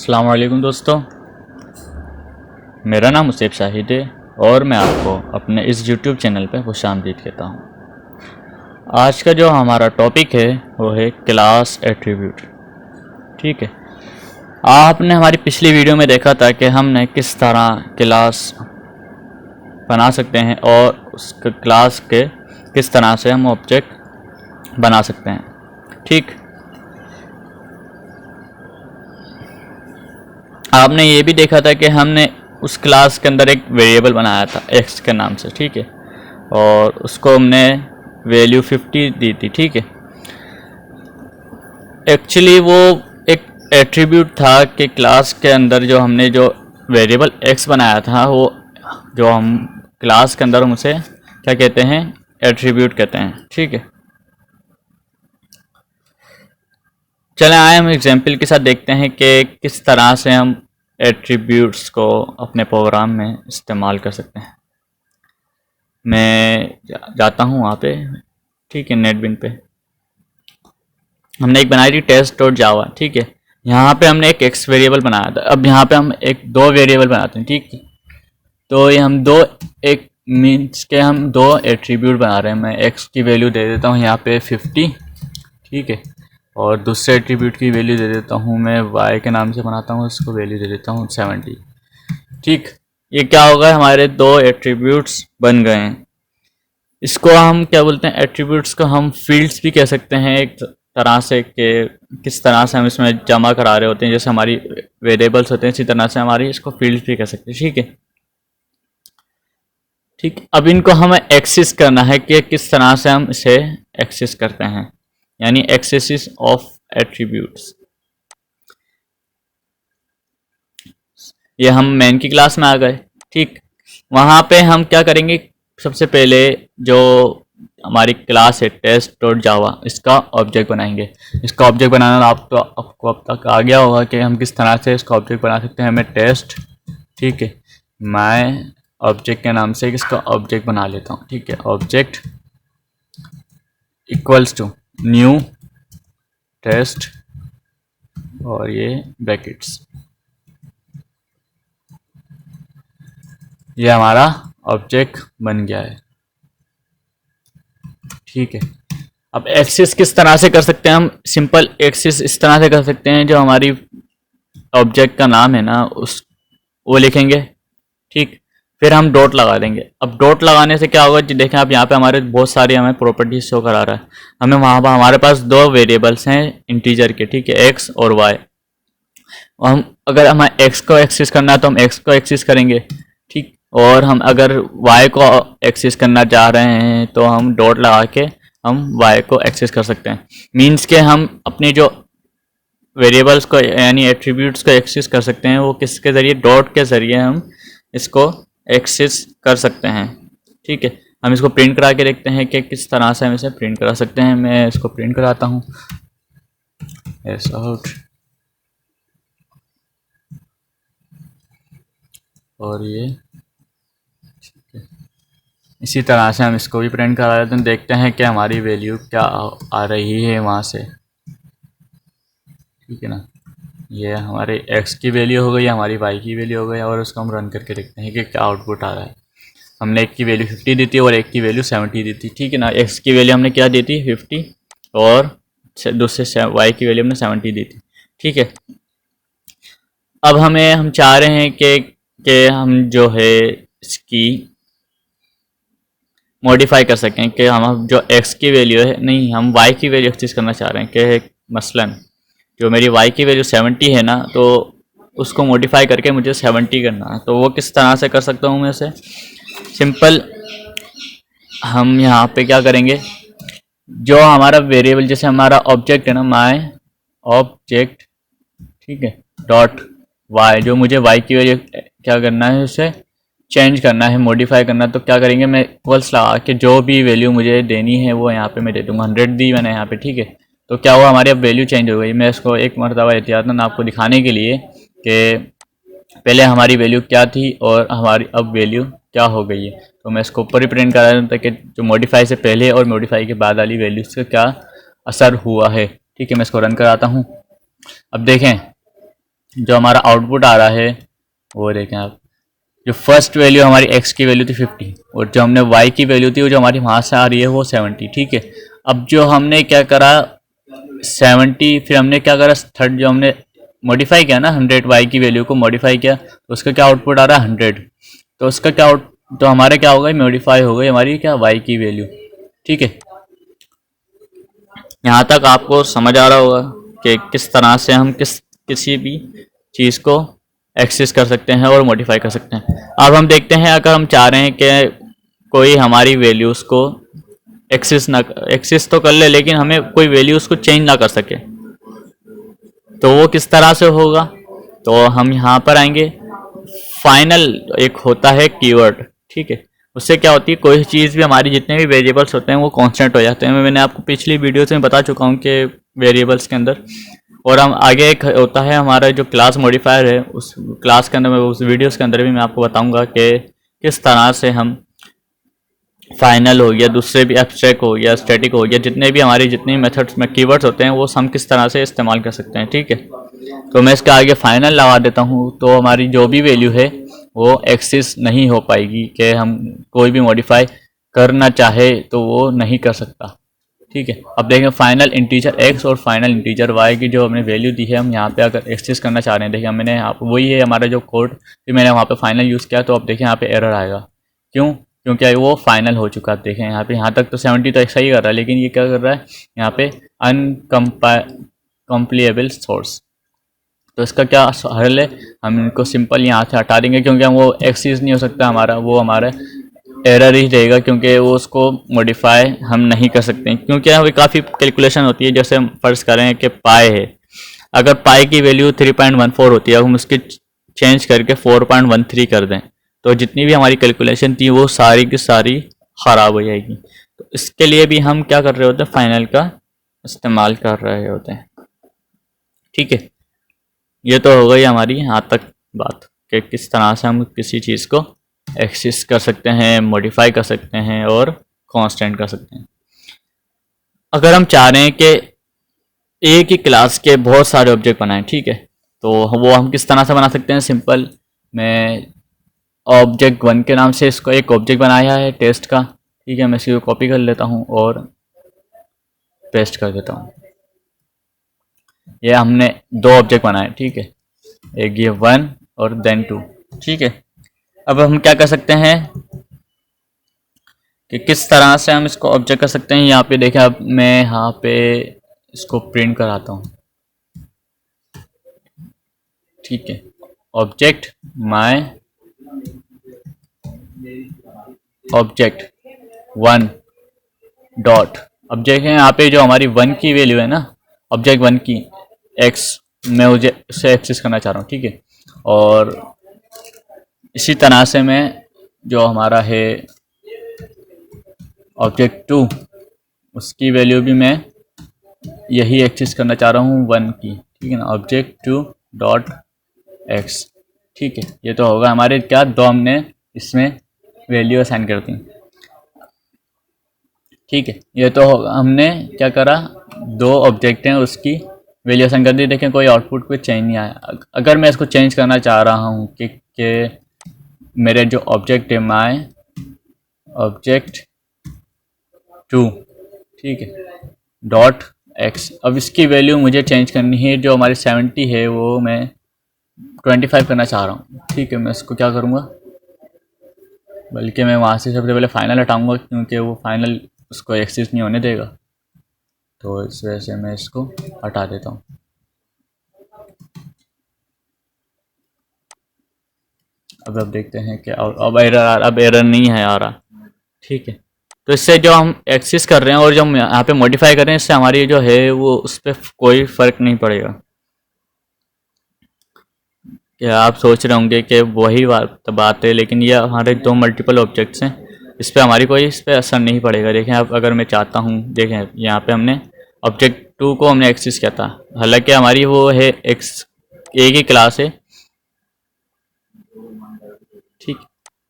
अस्सलाम वालेकुम दोस्तों, मेरा नाम मुसेब शाहिद है और मैं आपको अपने इस YouTube चैनल पर खुशामदीद कहता हूँ। आज का जो हमारा टॉपिक है वो है क्लास एट्रीब्यूट। ठीक है, आपने हमारी पिछली वीडियो में देखा था कि हमने किस तरह क्लास बना सकते हैं और उस क्लास के किस तरह से हम ऑब्जेक्ट बना सकते हैं। ठीक, आपने ये भी देखा था कि हमने उस क्लास के अंदर एक वेरिएबल बनाया था x के नाम से। ठीक है, और उसको हमने वैल्यू 50 दी थी। ठीक है, एक्चुअली वो एक एट्रीब्यूट था कि क्लास के अंदर जो हमने जो वेरिएबल x बनाया था वो जो हम क्लास के अंदर हम उसे क्या कहते हैं, एट्रीब्यूट कहते हैं। ठीक है, चलें आए हम एग्जाम्पल के साथ देखते हैं कि किस तरह से हम एट्रीब्यूट्स को अपने प्रोग्राम में इस्तेमाल कर सकते हैं। मैं जाता हूँ वहाँ पे। ठीक है, नेटबिन पे हमने एक बनाई थी test.java। ठीक है, यहाँ पे हमने एक x वेरिएबल बनाया था। अब यहाँ पे हम दो वेरिएबल बनाते हैं। ठीक है, तो ये हम एक मीन्स के हम दो एट्रीब्यूट बना रहे हैं। मैं x की वैल्यू दे देता हूँ यहाँ पे 50। ठीक है, और दूसरे एट्रीब्यूट की वैल्यू दे देता हूँ मैं y के नाम से बनाता हूँ, इसको वैल्यू दे देता हूँ 70। ठीक, ये क्या होगा, हमारे दो एट्रीब्यूट्स बन गए हैं। इसको हम क्या बोलते हैं, एट्रीब्यूट्स को हम फील्ड्स भी कह सकते हैं एक तरह से, कि किस तरह से हम इसमें जमा करा रहे होते हैं। जैसे हमारी वेरिएबल्स होते हैं इसी तरह से हमारी इसको फील्ड्स भी कह सकते हैं। ठीक है, ठीक, अब इनको हमें एक्सेस करना है कि किस तरह से हम इसे एक्सेस करते हैं, यानी एक्सेसिस ऑफ एट्रीब्यूट्स। ये हम मेन की क्लास में आ गए। ठीक, वहाँ पे हम क्या करेंगे, सबसे पहले जो हमारी क्लास है test.java, इसका ऑब्जेक्ट बनाएंगे। इसका ऑब्जेक्ट बनाना आपको अब तक आ गया होगा कि हम किस तरह से इसका ऑब्जेक्ट बना सकते हैं। मैं टेस्ट, ठीक है, मैं ऑब्जेक्ट के नाम से इसका ऑब्जेक्ट बना लेता हूँ। ठीक है, object equals to new test और ये ब्रैकेट्स, ये हमारा ऑब्जेक्ट बन गया है। ठीक है, अब एक्सेस किस तरह से कर सकते हैं हम, सिंपल एक्सेस इस तरह से कर सकते हैं, जो हमारी ऑब्जेक्ट का नाम है ना उस वो लिखेंगे। ठीक, फिर हम डॉट लगा देंगे। अब डॉट लगाने से क्या होगा, देखें आप यहाँ पे हमारे बहुत सारी हमें प्रॉपर्टीज शो करा रहा है। हमें वहाँ पर हमारे पास दो वेरिएबल्स हैं इंटीजर के। ठीक है, एक्स और वाई। हम अगर हमें एक्स को एक्सेस करना है तो हम एक्स को एक्सेस करेंगे। ठीक, और हम अगर y को एक्सेस करना चाह रहे हैं तो हम डॉट लगा के हम y को एक्सेस कर सकते हैं। मींस के हम अपने जो वेरिएबल्स को यानी एट्रीब्यूट्स को एक्सेस कर सकते हैं, वो किसके ज़रिए, डॉट के ज़रिए हम इसको एक्सेस कर सकते हैं। ठीक है, हम इसको प्रिंट करा के देखते हैं कि किस तरह से हम इसे प्रिंट करा सकते हैं। मैं इसको प्रिंट कराता हूँ एस आउट, और ये इसी तरह से हम इसको भी प्रिंट करा लेते हैं। देखते हैं कि हमारी वैल्यू क्या आ रही है वहाँ से। ठीक है ना, ये हमारे x की वैल्यू हो गई, हमारी y की वैल्यू हो गई, और उसको हम रन करके देखते हैं कि क्या आउटपुट आ रहा है। हमने एक की वैल्यू 50 दी थी और एक की वैल्यू 70 दी थी। ठीक है ना, x की वैल्यू हमने क्या दी थी 50 और दूसरे y की वैल्यू हमने 70 दी थी। ठीक है, अब हम चाह रहे हैं कि हम जो है इसकी मॉडिफाई कर सकें, कि हम जो x की वैल्यू है, नहीं हम y की वैल्यू एक्सेस करना चाह रहे हैं। कि मसलन जो मेरी y की वैल्यू 70 है ना, तो उसको मॉडिफाई करके मुझे 70 करना है। तो वो किस तरह से कर सकता हूँ मैं इसे, सिंपल हम यहाँ पे क्या करेंगे, जो हमारा वेरिएबल जैसे हमारा ऑब्जेक्ट है ना, माय ऑब्जेक्ट, ठीक है, डॉट y, जो मुझे y की वैल्यू क्या करना है, उसे चेंज करना है, मॉडिफाई करना है। तो क्या करेंगे, मैं इक्वल्स लगा के जो भी वैल्यू मुझे देनी है वो यहाँ पे मैं दे दूँगा। 100 दी मैंने यहाँ पे। ठीक है, तो क्या हुआ, हमारी अब वैल्यू चेंज हो गई। मैं इसको एक मरतबा एहतियातन आपको दिखाने के लिए कि पहले हमारी वैल्यू क्या थी और हमारी अब वैल्यू क्या हो गई है, तो मैं इसको ऊपर ही प्रिंट करा दूँ ताकि जो मॉडिफाई से पहले और मॉडिफाई के बाद वाली वैल्यू से क्या असर हुआ है। ठीक है, मैं इसको रन कराता हूँ। अब देखें जो हमारा आउटपुट आ रहा है वो देखें आप, जो फर्स्ट वैल्यू हमारी x की वैल्यू थी 50 और जो हमने y की वैल्यू थी वो जो हमारी वहाँ से आ रही है वो 70, ठीक है। अब जो हमने क्या करा 70, फिर हमने क्या करा थर्ड जो हमने मॉडिफाई किया ना 100 y की वैल्यू को मॉडिफाई किया, तो उसका क्या आउटपुट आ रहा है 100, तो उसका क्या तो हमारे क्या होगा मॉडिफाई हो गई हमारी क्या y की वैल्यू, ठीक है। यहाँ तक आपको समझ आ रहा होगा कि किस तरह से हम किसी भी चीज़ को एक्सेस कर सकते हैं और मॉडिफाई कर सकते हैं। अब हम देखते हैं अगर हम चाह रहे हैं कि कोई हमारी वैल्यूज़ को एक्सेस तो कर ले लेकिन हमें कोई वैल्यू उसको चेंज ना कर सके, तो वो किस तरह से होगा। तो हम यहाँ पर आएंगे, फाइनल एक होता है कीवर्ड, ठीक है। उससे क्या होती है कोई चीज़ भी हमारी जितने भी वेरिएबल्स होते हैं वो कांस्टेंट हो जाते हैं। मैंने आपको पिछली वीडियोस में बता चुका हूँ कि वेरिएबल्स के अंदर, और हम आगे एक होता है हमारा जो क्लास मॉडिफायर है, उस क्लास के अंदर उस वीडियोस के अंदर भी मैं आपको बताऊंगा कि किस तरह से हम फाइनल हो गया, दूसरे भी एब्स्ट्रैक्ट हो गया, स्टैटिक हो गया, जितने भी हमारे जितने मेथड्स में कीवर्ड्स होते हैं वो हम किस तरह से इस्तेमाल कर सकते हैं, ठीक है। तो मैं इसके आगे फाइनल लगा देता हूँ, तो हमारी जो भी वैल्यू है वो एक्सेस नहीं हो पाएगी, कि हम कोई भी मॉडिफाई करना चाहे तो वो नहीं कर सकता, ठीक है। अब देखें फाइनल इंटीजर x और फाइनल इंटीजर y की जो हमने वैल्यू दी है, हम यहाँ पे अगर एक्सेस करना चाह रहे हैं, देखिए मैंने यहाँ वही है हमारा जो कोड, फिर मैंने वहाँ पे फाइनल यूज़ किया, तो अब देखें यहाँ पे एरर आएगा, क्यों, क्योंकि वो फाइनल हो चुका है। देखें यहाँ पे, यहाँ तक तो 70 तो सही कर रहा है, लेकिन ये क्या कर रहा है यहाँ पे अनकम्प्लीएबल सोर्स। तो इसका क्या हल है, हम इनको सिंपल यहाँ से हटा देंगे, क्योंकि हम वो एक्सेस नहीं हो सकता हमारा, वो हमारा एरर ही रहेगा, क्योंकि वो उसको मॉडिफाई हम नहीं कर सकते, क्योंकि अभी काफ़ी कैलकुलेशन होती है। जैसे हम फर्ज करें कि पाई है, अगर पाई की वैल्यू 3.14 होती है, हम उसकी चेंज करके 4.13 कर दें, तो जितनी भी हमारी कैलकुलेशन थी वो सारी की सारी ख़राब हो जाएगी। तो इसके लिए भी हम क्या कर रहे होते हैं, फाइनल का इस्तेमाल कर रहे होते हैं, ठीक है। ये तो हो गई हमारी यहाँ तक बात कि किस तरह से हम किसी चीज़ को एक्सेस कर सकते हैं, मॉडिफाई कर सकते हैं और कांस्टेंट कर सकते हैं। अगर हम चाह रहे हैं कि एक ही क्लास के बहुत सारे ऑब्जेक्ट बनाएं, ठीक है, तो वो हम किस तरह से बना सकते हैं। सिंपल, मैं ऑब्जेक्ट 1 के नाम से इसको एक ऑब्जेक्ट बनाया है टेस्ट का, ठीक है। मैं इसी को कॉपी कर लेता हूँ और पेस्ट कर देता हूँ। ये हमने 2 ऑब्जेक्ट बनाए, ठीक है, एक ये 1 और देन 2, ठीक है। अब हम क्या कर सकते हैं कि किस तरह से हम इसको ऑब्जेक्ट कर सकते हैं। यहाँ पे देखें, अब मैं यहाँ पे इसको प्रिंट कराता हूँ, ठीक है। ऑब्जेक्ट माय ऑब्जेक्ट 1 डॉट, अब देखें यहाँ पे जो हमारी 1 की वैल्यू है ना, ऑब्जेक्ट 1 की x, मैं मुझे उसे एक्सेस करना चाह रहा हूँ, ठीक है। और इसी तरह से मैं जो हमारा है ऑब्जेक्ट 2, उसकी वैल्यू भी मैं यही एक्सेस करना चाह रहा हूँ 1 की, ठीक है ना, ऑब्जेक्ट 2 डॉट एक्स, ठीक है। ये तो होगा हमारे क्या, 2 हमने इसमें वैल्यू असाइन कर दी, ठीक है। ये तो होगा, हमने क्या करा, 2 ऑब्जेक्ट हैं उसकी वैल्यू असाइन कर दी। देखें कोई आउटपुट पे चेंज नहीं आया। अगर मैं इसको चेंज करना चाह रहा हूँ कि मेरे जो ऑब्जेक्ट है माय ऑब्जेक्ट 2, ठीक है, डॉट एक्स, अब इसकी वैल्यू मुझे चेंज करनी है, जो हमारी 70 है वो मैं 25 करना चाह रहा हूँ, ठीक है। मैं इसको क्या करूँगा, बल्कि मैं वहाँ से सबसे पहले फाइनल हटाऊँगा, क्योंकि वो फाइनल उसको एक्सेस नहीं होने देगा, तो इस वजह से मैं इसको हटा देता हूँ। अब देखते हैं कि अब एरर नहीं है आ रहा, ठीक है। तो इससे जो हम एक्सेस कर रहे हैं और जो हम यहाँ पे मॉडिफाई कर रहे हैं, इससे हमारी जो है वो उस पर कोई फ़र्क नहीं पड़ेगा। क्या आप सोच रहे होंगे कि वही बात है, लेकिन ये हमारे 2 मल्टीपल ऑब्जेक्ट्स हैं, इस पर हमारी कोई इस पर असर नहीं पड़ेगा। देखें, अब अगर मैं चाहता हूँ, देखें यहाँ पे हमने ऑब्जेक्ट 2 को हमने एक्सेस किया था, हालांकि हमारी वो है एक ही क्लास है, ठीक,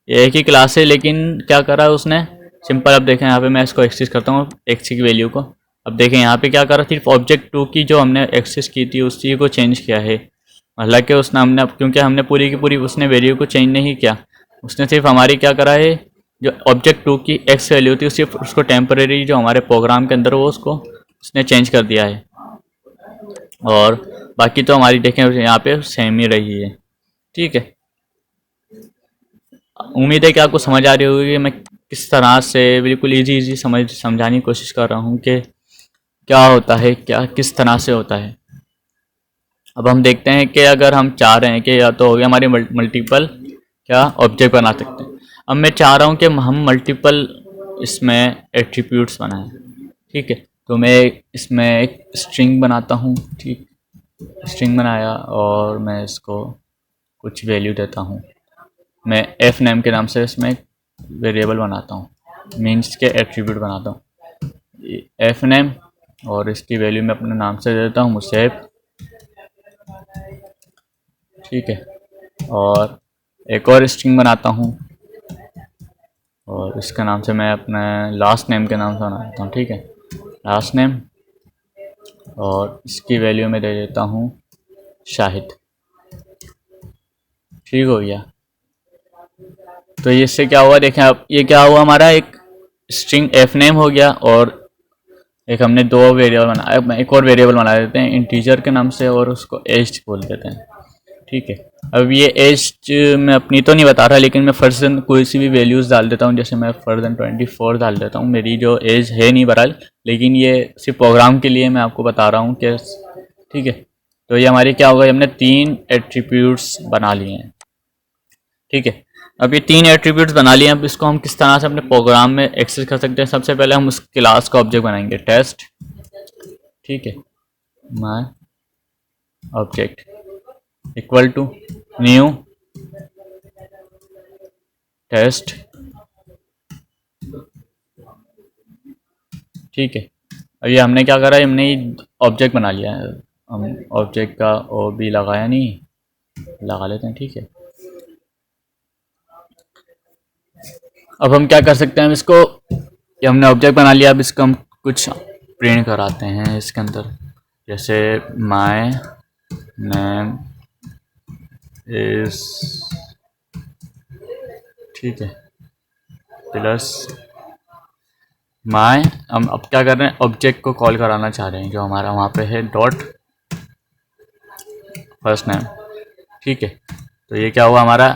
एक ही क्लास है, लेकिन क्या करा उसने सिंपल। अब देखें यहाँ पे मैं इसको एक्सेस करता हूँ एक्स की वैल्यू को। अब देखें यहाँ पे क्या करा, सिर्फ ऑब्जेक्ट 2 की जो हमने एक्सेस की थी उसी को चेंज किया है, हालांकि उसने हमने क्योंकि हमने पूरी की पूरी उसने वैल्यू को चेंज नहीं किया, उसने सिर्फ हमारी क्या करा है, जो ऑब्जेक्ट टू की एक्स वैल्यू थी सिर्फ उसको टेम्परेरी जो हमारे प्रोग्राम के अंदर वो उसको उसने चेंज कर दिया है, और बाकी तो हमारी देखें यहाँ पे सेम ही रही है। ठीक है, उम्मीद है कि आपको समझ आ रही होगी कि मैं किस तरह से बिल्कुल इजी समझाने की कोशिश कर रहा हूँ कि क्या होता है, क्या किस तरह से होता है। अब हम देखते हैं कि अगर हम चाह रहे हैं कि या तो हो गया हमारे मल्टीपल क्या ऑब्जेक्ट बना सकते हैं। अब मैं चाह रहा हूँ कि हम मल्टीपल इसमें एट्रीब्यूट्स बनाएं। ठीक है, तो मैं इसमें एक स्ट्रिंग बनाता हूँ। ठीक, स्ट्रिंग बनाया और मैं इसको कुछ वैल्यू देता हूँ। मैं एफ नेम के नाम से इसमें वेरिएबल बनाता हूँ, मीन्स के एट्रीब्यूट बनाता हूँ एफ नेम, और इसकी वैल्यू मैं अपने नाम से देता हूँ मुसेफ। ठीक है, और एक और स्ट्रिंग बनाता हूँ और इसके नाम से मैं अपने लास्ट नेम के नाम से बनाता हूँ। ठीक है, लास्ट नेम, और इसकी वैल्यू में दे देता हूँ शाहिद। ठीक हो गया। तो इससे क्या हुआ देखें आप, ये क्या हुआ हमारा एक स्ट्रिंग एफ नेम हो गया, और एक हमने दो वेरिएबल बनाया, एक और वेरिएबल बना देते हैं इंटीजर के नाम से और उसको एज बोल देते हैं। ठीक है, अब ये एज मैं अपनी तो नहीं बता रहा, लेकिन मैं फर्जन कोई सी भी वैल्यूज़ डाल देता हूँ। जैसे मैं फर्जन 24 डाल देता हूँ, मेरी जो एज है नहीं बहरहाल, लेकिन ये सिर्फ प्रोग्राम के लिए मैं आपको बता रहा हूँ कि ठीक है। तो ये हमारी क्या होगा, हमने 3 एट्रीब्यूट्स बना लिए हैं। ठीक है, अब ये 3 एट्रीब्यूट्स बना लिए हैं। अब इसको हम किस तरह से अपने प्रोग्राम में एक्सेस कर सकते हैं। सबसे पहले हम उस क्लास का ऑब्जेक्ट बनाएंगे टेस्ट। ठीक है, my object equal to new test. ठीक है, अब ये हमने क्या करा है, हमने ऑब्जेक्ट बना लिया है। हम ऑब्जेक्ट का ओ भी लगाया नहीं, लगा लेते हैं। ठीक है, अब हम क्या कर सकते हैं इसको, ये हमने ऑब्जेक्ट बना लिया, अब इसको हम कुछ प्रिंट कराते हैं इसके अंदर। जैसे माय नेम इज, ठीक है, प्लस माय, हम अब क्या कर रहे हैं, ऑब्जेक्ट को कॉल कराना चाह रहे हैं जो हमारा वहाँ पे है डॉट फर्स्ट नेम। ठीक है, तो ये क्या हुआ हमारा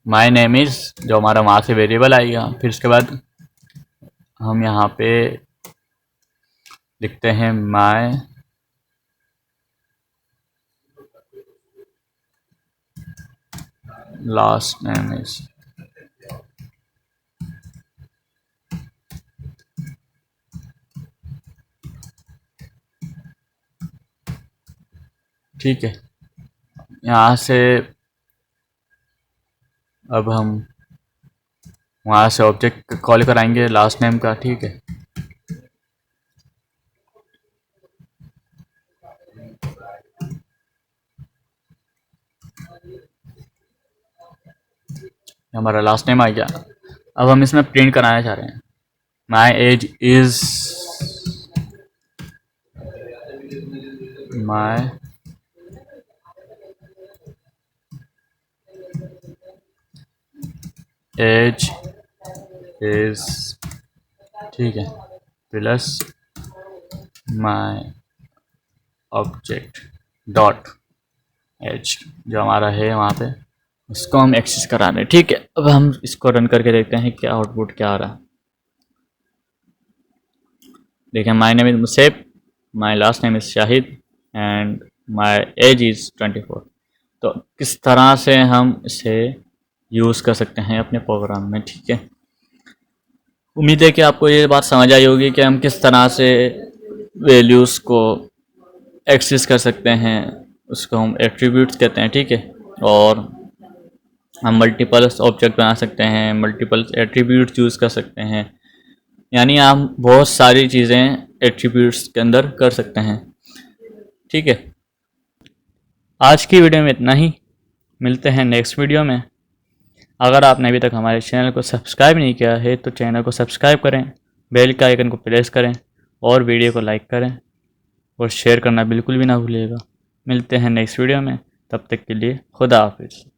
माय नेम इज़, जो हमारा वहाँ से वेरिएबल आएगा। फिर उसके बाद हम यहाँ पे लिखते हैं माय लास्ट नेम इज़। ठीक है, यहाँ से अब हम वहाँ से ऑब्जेक्ट कॉल कराएंगे लास्ट नेम का। ठीक है, हमारा लास्ट नेम आ गया। अब हम इसमें प्रिंट कराना चाह रहे हैं my age is, my age is, ठीक है, plus my object dot age, जो हमारा है वहाँ पे उसको हम एक्सेस करा रहे हैं। ठीक है, अब हम इसको रन करके देखते हैं क्या आउटपुट क्या आ रहा है। देखें, my name is Musef, my last name is Shahid and my age is 24। तो किस तरह से हम इसे यूज़ कर सकते हैं अपने प्रोग्राम में। ठीक है, उम्मीद है कि आपको ये बात समझ आई होगी कि हम किस तरह से वैल्यूज़ को एक्सेस कर सकते हैं, उसको हम एट्रीब्यूट्स कहते हैं। ठीक है, और हम मल्टीपल ऑब्जेक्ट बना सकते हैं, मल्टीपल एट्रीब्यूट्स यूज़ कर सकते हैं, यानी हम बहुत सारी चीज़ें एट्रीब्यूट्स के अंदर कर सकते हैं। ठीक है, आज की वीडियो में इतना ही, मिलते हैं नेक्स्ट वीडियो में। अगर आपने अभी तक हमारे चैनल को सब्सक्राइब नहीं किया है तो चैनल को सब्सक्राइब करें, बेल का आइकन को प्रेस करें और वीडियो को लाइक करें और शेयर करना बिल्कुल भी ना भूलिएगा। मिलते हैं नेक्स्ट वीडियो में। तब तक के लिए खुदा हाफिज़।